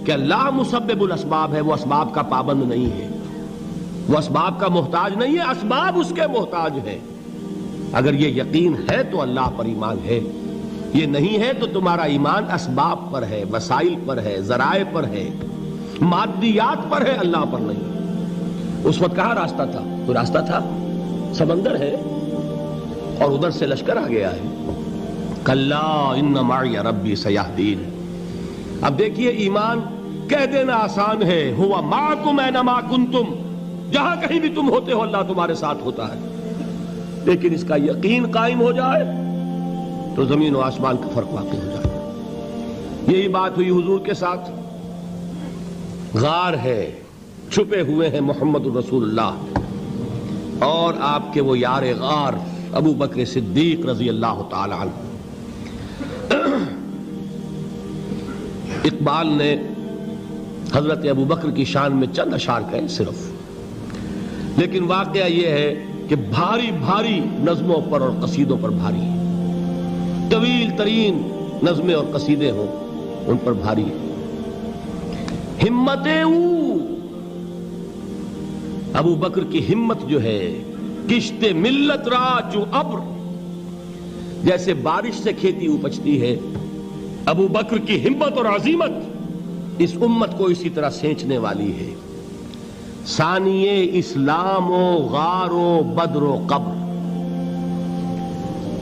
کہ اللہ مسبب الاسباب ہے، وہ اسباب کا پابند نہیں ہے، وہ اسباب کا محتاج نہیں ہے، اسباب اس کے محتاج ہیں۔ اگر یہ یقین ہے تو اللہ پر ایمان ہے، یہ نہیں ہے تو تمہارا ایمان اسباب پر ہے، وسائل پر ہے، ذرائع پر ہے، مادیات پر ہے، اللہ پر نہیں۔ اس وقت کہاں راستہ تھا؟ کوئی راستہ تھا؟ سمندر ہے اور ادھر سے لشکر آ گیا ہے۔ کلا ان معی ربی سیہدین۔ اب دیکھیے ایمان کہہ دینا آسان ہے، ہوا معکم اینما کنتم، جہاں کہیں بھی تم ہوتے ہو اللہ تمہارے ساتھ ہوتا ہے، لیکن اس کا یقین قائم ہو جائے تو زمین و آسمان کا فرق واقع ہو جائے۔ یہی بات ہوئی حضور کے ساتھ۔ غار ہے، چھپے ہوئے ہیں محمد الرسول اللہ اور آپ کے وہ یار غار ابو بکر صدیق رضی اللہ تعالی عنہ۔ اقبال نے حضرت ابو بکر کی شان میں چند اشعار کہے صرف، لیکن واقعہ یہ ہے کہ بھاری بھاری نظموں پر اور قصیدوں پر بھاری ہے، طویل ترین نظمیں اور قصیدے ہوں ان پر بھاری ہے۔ ہمت ابو بکر کی ہمت جو ہے، کشت ملت را جو ابر، جیسے بارش سے کھیتی اپجتی ہے، ابو بکر کی ہمت اور عزیمت اس امت کو اسی طرح سینچنے والی ہے۔ ثانیے اسلام و غار و بدر و قبر،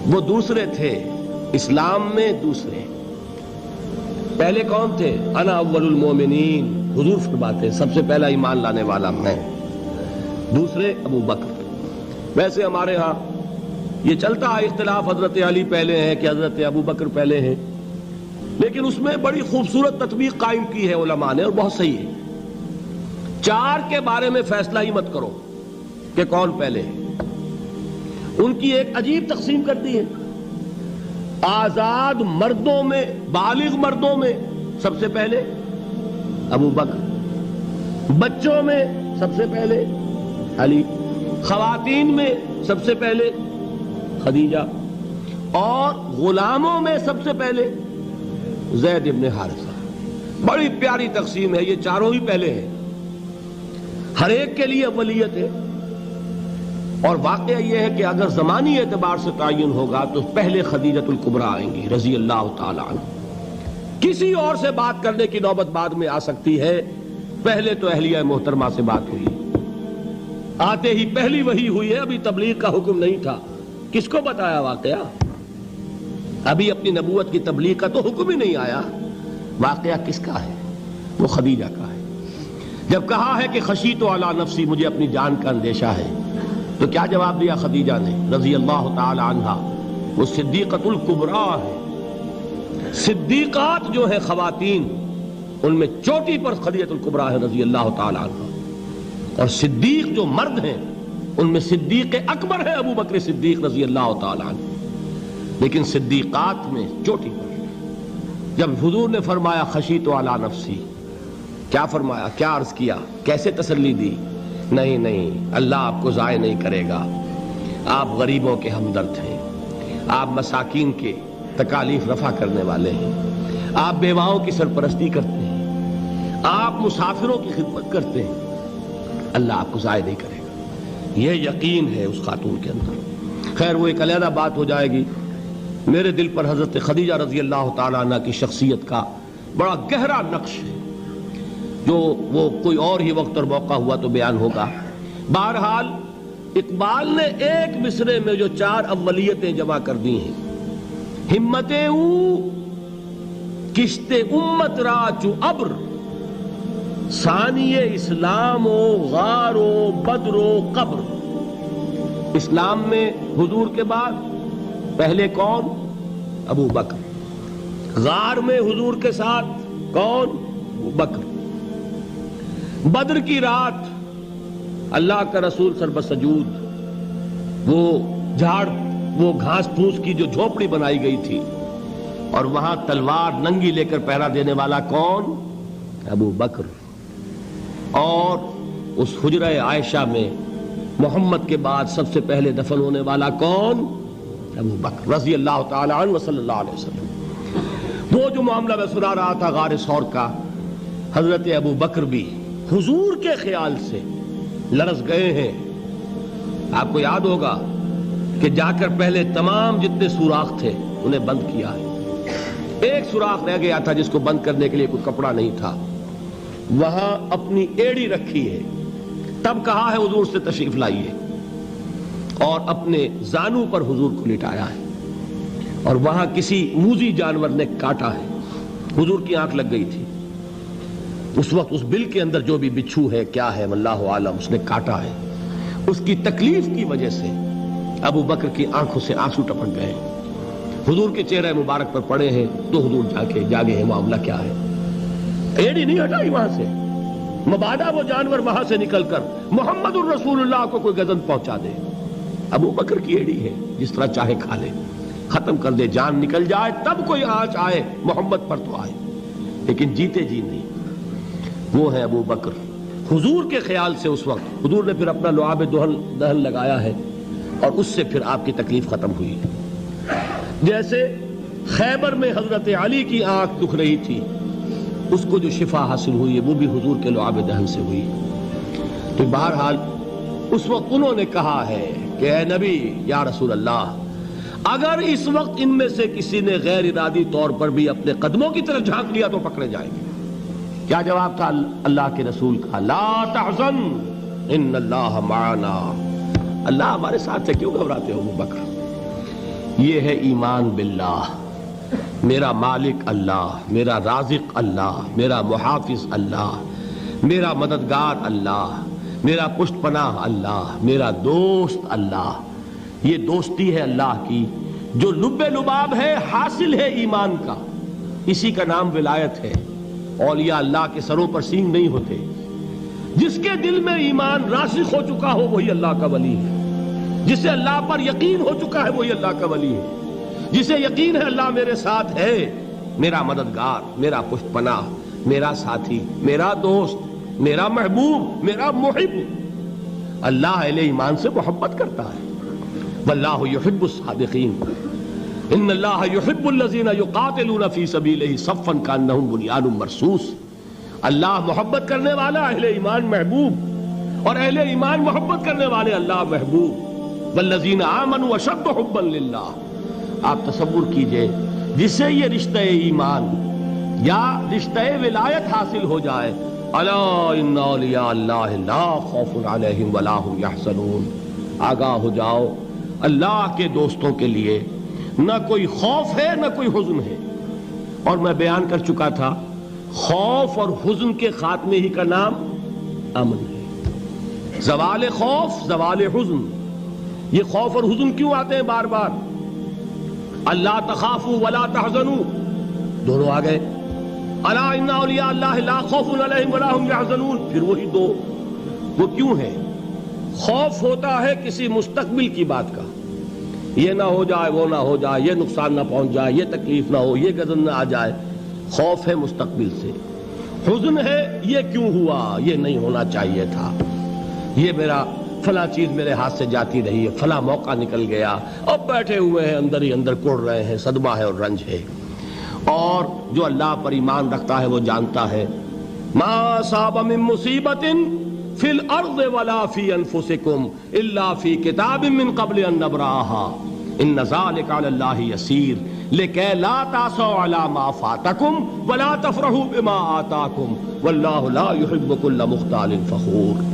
وہ دوسرے تھے اسلام میں، دوسرے پہلے کون تھے؟ انا اول المومنین، حضور فرماتے ہیں سب سے پہلا ایمان لانے والا میں، دوسرے ابو بکر۔ ویسے ہمارے ہاں یہ چلتا ہے اختلاف، حضرت علی پہلے ہیں کہ حضرت ابو بکر پہلے ہیں، لیکن اس میں بڑی خوبصورت تطبیق قائم کی ہے علماء نے اور بہت صحیح ہے۔ چار کے بارے میں فیصلہ ہی مت کرو کہ کون پہلے ہے، ان کی ایک عجیب تقسیم کر دی ہے۔ آزاد مردوں میں، بالغ مردوں میں سب سے پہلے ابو بکر، بچوں میں سب سے پہلے علی، خواتین میں سب سے پہلے خدیجہ، اور غلاموں میں سب سے پہلے زید ابن حارثہ۔ بڑی پیاری تقسیم ہے، یہ چاروں ہی پہلے ہیں، ہر ایک کے لیے اولیت ہے۔ اور واقعہ یہ ہے کہ اگر زمانی اعتبار سے تعین ہوگا تو پہلے خدیجۃ الکبریٰ آئیں گی رضی اللہ تعالی عنہ۔ کسی اور سے بات کرنے کی نوبت بعد میں آ سکتی ہے، پہلے تو اہلیہ محترمہ سے بات ہوئی، آتے ہی پہلی وحی ہوئی ہے، ابھی تبلیغ کا حکم نہیں تھا۔ کس کو بتایا واقعہ؟ ابھی اپنی نبوت کی تبلیغ کا تو حکم ہی نہیں آیا۔ واقعہ کس کا ہے؟ وہ خدیجہ کا ہے۔ جب کہا ہے کہ خشیت علی نفسی، مجھے اپنی جان کا اندیشہ ہے، تو کیا جواب دیا خدیجہ نے رضی اللہ تعالی عنہا؟ وہ صدیقۃ الکبریٰ ہے۔ صدیقات جو ہے خواتین، ان میں چوٹی پر خدیجۃ الکبریٰ ہے رضی اللہ تعالی عنہا، اور صدیق جو مرد ہیں ان میں صدیق اکبر ہے ابو بکر صدیق رضی اللہ تعالی عنہ، لیکن صدیقات میں چوٹی پر۔ جب حضور نے فرمایا خشیت علی نفسی، کیا فرمایا؟ کیا عرض کیا؟ کیسے تسلی دی؟ نہیں نہیں، اللہ آپ کو ضائع نہیں کرے گا، آپ غریبوں کے ہمدرد ہیں، آپ مساکین کے تکالیف رفع کرنے والے ہیں، آپ بیواؤں کی سرپرستی کرتے ہیں، آپ مسافروں کی خدمت کرتے ہیں، اللہ آپ کو ضائع نہیں کرے گا۔ یہ یقین ہے اس خاتون کے اندر۔ خیر وہ ایک علیحدہ بات ہو جائے گی۔ میرے دل پر حضرت خدیجہ رضی اللہ تعالیٰ عنہ کی شخصیت کا بڑا گہرا نقش ہے، جو وہ کوئی اور ہی وقت اور موقع ہوا تو بیان ہوگا۔ بہرحال اقبال نے ایک مصرے میں جو چار اولیتیں جمع کر دی ہیں، ہمت او کشت امت را چو ابر، ثانی اسلام و غار و بدر و قبر۔ اسلام میں حضور کے بعد پہلے کون؟ ابو بکر۔ غار میں حضور کے ساتھ کون؟ ابو بکر۔ بدر کی رات اللہ کا رسول سر بسجود، وہ جھاڑ، وہ گھاس پھوس کی جو جھوپڑی بنائی گئی تھی، اور وہاں تلوار ننگی لے کر پہرا دینے والا کون؟ ابو بکر۔ اور اس حجرہ عائشہ میں محمد کے بعد سب سے پہلے دفن ہونے والا کون؟ ابو بکر رضی اللہ تعالی عنہ وصلی اللہ علیہ وسلم۔ وہ جو معاملہ میں سنا رہا تھا غار ثور کا، حضرت ابو بکر بھی حضور کے خیال سے لرز گئے ہیں. آپ کو یاد ہوگا کہ جا کر پہلے تمام جتنے سوراخ تھے انہیں بند کیا ہے. ایک سوراخ رہ گیا تھا جس کو بند کرنے کے لیے کوئی کپڑا نہیں تھا. وہاں اپنی ایڑی رکھی ہے. تب کہا ہے حضور سے تشریف لائیے, اور اپنے زانو پر حضور کو لٹایا ہے. اور وہاں کسی موذی جانور نے کاٹا ہے. حضور کی آنکھ لگ گئی تھی. اس وقت اس بل کے اندر جو بھی بچھو ہے کیا ہے واللہ عالم, اس نے کاٹا ہے. اس کی تکلیف کی وجہ سے ابو بکر کی آنکھوں سے آنسو ٹپک گئے. حضور کے چہرے مبارک پر پڑے ہیں تو حضور جاگے ہیں, معاملہ کیا ہے. ایڑی نہیں ہٹائی وہاں سے, مبادا وہ جانور وہاں سے نکل کر محمد الرسول اللہ کو کوئی گزن پہنچا دے. ابو بکر کی ایڑی ہے, جس طرح چاہے کھا لے, ختم کر دے, جان نکل جائے تب کوئی آنچ آئے محمد پر تو آئے, لیکن جیتے جی نہیں. وہ ہے ابو بکر. حضور کے خیال سے اس وقت حضور نے پھر اپنا لعاب دہن لگایا ہے, اور اس سے پھر آپ کی تکلیف ختم ہوئی. جیسے خیبر میں حضرت علی کی آنکھ دکھ رہی تھی, اس کو جو شفا حاصل ہوئی ہے وہ بھی حضور کے لعاب دہن سے ہوئی. تو بہرحال اس وقت انہوں نے کہا ہے کہ اے نبی یا رسول اللہ, اگر اس وقت ان میں سے کسی نے غیر ارادی طور پر بھی اپنے قدموں کی طرف جھانک لیا تو پکڑے جائیں گے. کیا جواب تھا اللہ کے رسول کا؟ لا تحزن ان اللہ معنا. اللہ ہمارے ساتھ ہے, کیوں گھبراتے ہو ابو بکر. یہ ہے ایمان باللہ, میرا مالک اللہ, میرا رازق اللہ, میرا محافظ اللہ, میرا مددگار اللہ, میرا پشت پناہ اللہ, میرا دوست اللہ. یہ دوستی ہے اللہ کی جو لب لباب ہے, حاصل ہے ایمان کا. اسی کا نام ولایت ہے. اولیاء اللہ کے سروں پر سینگ نہیں ہوتے. جس کے دل میں ایمان راسخ ہو چکا ہو وہی اللہ کا ولی ہے. جسے اللہ پر یقین ہو چکا ہے وہی اللہ کا ولی ہے. جسے یقین ہے اللہ میرے ساتھ ہے, میرا مددگار, میرا پشت پناہ, میرا ساتھی, میرا دوست, میرا محبوب, میرا محب. اللہ اہل ایمان سے محبت کرتا ہے. واللہ یحب الصادقین. ان اللہ یحب الذین یقاتلون فی سبیلہ صفا کانہم بنیان مرصوص. اللہ محبت کرنے والا, اہل ایمان محبوب, اور اہل ایمان محبت کرنے والے اللہ محبوب. والذین آمنوا اشد حبا للہ. آپ تصور کیجئے جسے یہ رشتہ ایمان یا رشتہ ولایت حاصل ہو جائے, الا ان اولیاء اللہ لا خوف علیہم ولا هم یحزنون. آگاہ ہو جاؤ, اللہ کے دوستوں کے لیے نہ کوئی خوف ہے نہ کوئی حزن ہے. اور میں بیان کر چکا تھا, خوف اور حزن کے خاتمے ہی کا نام امن ہے. زوال خوف, زوال حزن. یہ خوف اور حزن کیوں آتے ہیں بار بار؟ اللہ تخافوا ولا تحزنوا, دونوں آ گئے. الا ان اولیاء اللہ لا خوف علیہم ولا هم یحزنون, پھر وہی دو. وہ کیوں ہے؟ خوف ہوتا ہے کسی مستقبل کی بات کا, یہ نہ ہو جائے, وہ نہ ہو جائے, یہ نقصان نہ پہنچ جائے, یہ تکلیف نہ ہو, یہ غضب نہ آ جائے. خوف ہے مستقبل سے. حزن ہے یہ کیوں ہوا, یہ نہیں ہونا چاہیے تھا, یہ میرا فلاں چیز میرے ہاتھ سے جاتی رہی ہے, فلاں موقع نکل گیا, اب بیٹھے ہوئے ہیں اندر ہی اندر کڑ رہے ہیں, صدمہ ہے اور رنج ہے. اور جو اللہ پر ایمان رکھتا ہے وہ جانتا ہے ما اصاب من مصیبت فی الارض ولا فی انفسکم الا فی کتاب من قبل ان نبرأها ان ذلک علی اللہ یسیر لکی لا تعصوا علی ما فاتکم ولا تفرحوا بما آتاکم واللہ لا يحب کل مختال فخور.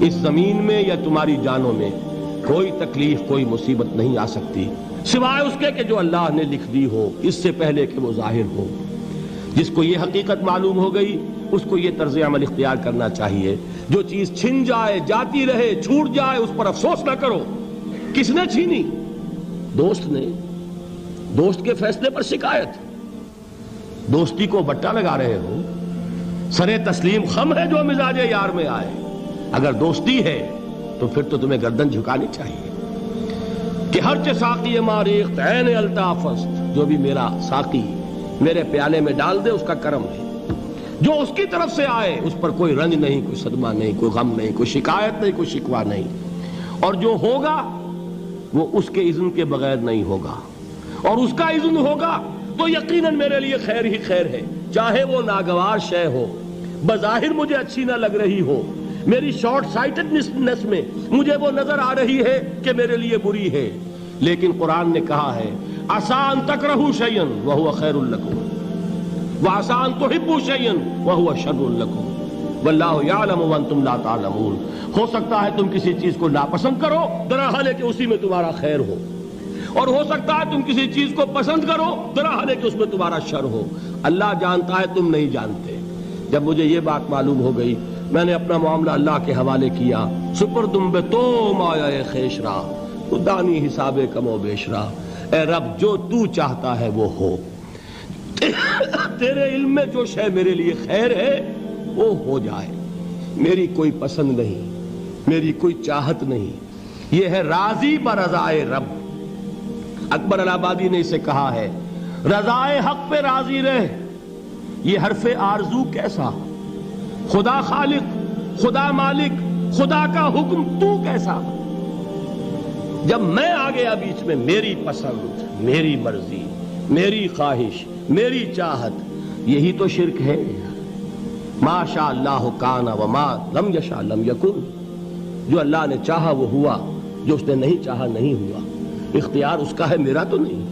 اس زمین میں یا تمہاری جانوں میں کوئی تکلیف, کوئی مصیبت نہیں آ سکتی سوائے اس کے کہ جو اللہ نے لکھ دی ہو, اس سے پہلے کہ وہ ظاہر ہو. جس کو یہ حقیقت معلوم ہو گئی اس کو یہ طرز عمل اختیار کرنا چاہیے. جو چیز چھن جائے, جاتی رہے, چھوٹ جائے, اس پر افسوس نہ کرو. کس نے چھینی؟ دوست نے. دوست کے فیصلے پر شکایت. دوستی کو بٹا لگا رہے ہو, سرے تسلیم خم ہے جو مزاج یار میں آئے. اگر دوستی ہے تو پھر تو تمہیں گردن جھکانی چاہیے کہ ہر ساقی ماریخت عین الطافست, جو بھی میرا ساقی میرے پیالے میں ڈال دے اس کا کرم ہے. جو اس کی طرف سے آئے اس پر کوئی رنج نہیں, کوئی صدمہ نہیں, کوئی غم نہیں, کوئی شکایت نہیں, کوئی شکوہ نہیں. اور جو ہوگا وہ اس کے اذن کے بغیر نہیں ہوگا, اور اس کا اذن ہوگا تو یقیناً میرے لیے خیر ہی خیر ہے, چاہے وہ ناگوار شے ہو, بظاہر مجھے اچھی نہ لگ رہی ہو، میری شارٹ سائٹڈنس میں مجھے وہ نظر آ رہی ہے کہ میرے لیے بری ہے، لیکن قرآن نے کہا ہے عسیٰ ان تکرہوا شیئا وہو خیر لکم وعسیٰ ان تحبوا شیئا وہو شر لکم واللہ یعلم وانتم لا تعلمون۔ ہو سکتا ہے تم کسی چیز کو ناپسند کرو درحال ہے کہ اسی میں تمہارا خیر ہو، اور ہو سکتا ہے تم کسی چیز کو پسند کرو درحال ہے کہ اس میں تمہارا شر ہو۔ اللہ جانتا ہے، تم نہیں جانتے۔ جب مجھے یہ بات معلوم ہو گئی، میں نے اپنا معاملہ اللہ کے حوالے کیا۔ سپردم بے تو مایا خیشرا دانی حساب کم و بیشرا، اے رب جو تو چاہتا ہے وہ ہو، تیرے علم میں جو شے میرے لیے خیر ہے وہ ہو جائے، میری کوئی پسند نہیں، میری کوئی چاہت نہیں، یہ ہے راضی برضائے رب۔ اکبر الہ آبادی نے اسے کہا ہے رضائے حق پہ راضی رہ، یہ حرف آرزو کیسا، خدا خالق، خدا مالک، خدا کا حکم تو کیسا۔ جب میں آ گیا بیچ میں، میری پسند، میری مرضی، میری خواہش، میری چاہت، یہی تو شرک ہے۔ ما شاء اللہ کان وما لم یشاء لم یکن، جو اللہ نے چاہا وہ ہوا، جو اس نے نہیں چاہا نہیں ہوا، اختیار اس کا ہے، میرا تو نہیں۔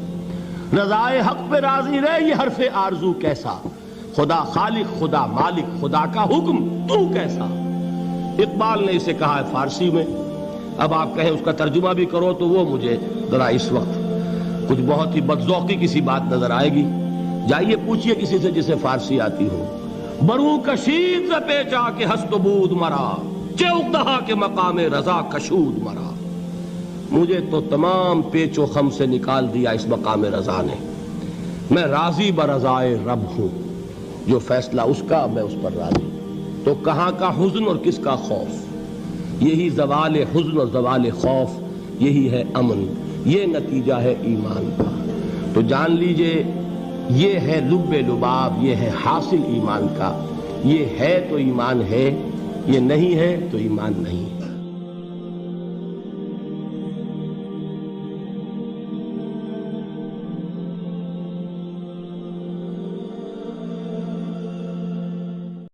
رضائے حق پہ راضی رہے، یہ حرف آرزو کیسا، خدا خالق، خدا مالک، خدا کا حکم تو کیسا۔ اقبال نے اسے کہا ہے فارسی میں، اب آپ کہیں اس کا ترجمہ بھی کرو تو وہ مجھے ذرا اس وقت کچھ بہت ہی بدذوقی کسی بات نظر آئے گی۔ جائیے پوچھئے کسی سے جسے فارسی آتی ہو، برو کشید ز پیچا کے ہست و بود مرا، چے اقدہا کے مقام رضا کشود مرا۔ مجھے تو تمام پیچ و خم سے نکال دیا اس مقام رضا نے، میں راضی برضائے رب ہوں، جو فیصلہ اس کا میں اس پر راضی۔ تو کہاں کا حزن اور کس کا خوف، یہی زوال حزن اور زوال خوف، یہی ہے امن، یہ نتیجہ ہے ایمان کا۔ تو جان لیجئے یہ ہے لب لباب، یہ ہے حاصل ایمان کا، یہ ہے تو ایمان ہے، یہ نہیں ہے تو ایمان نہیں۔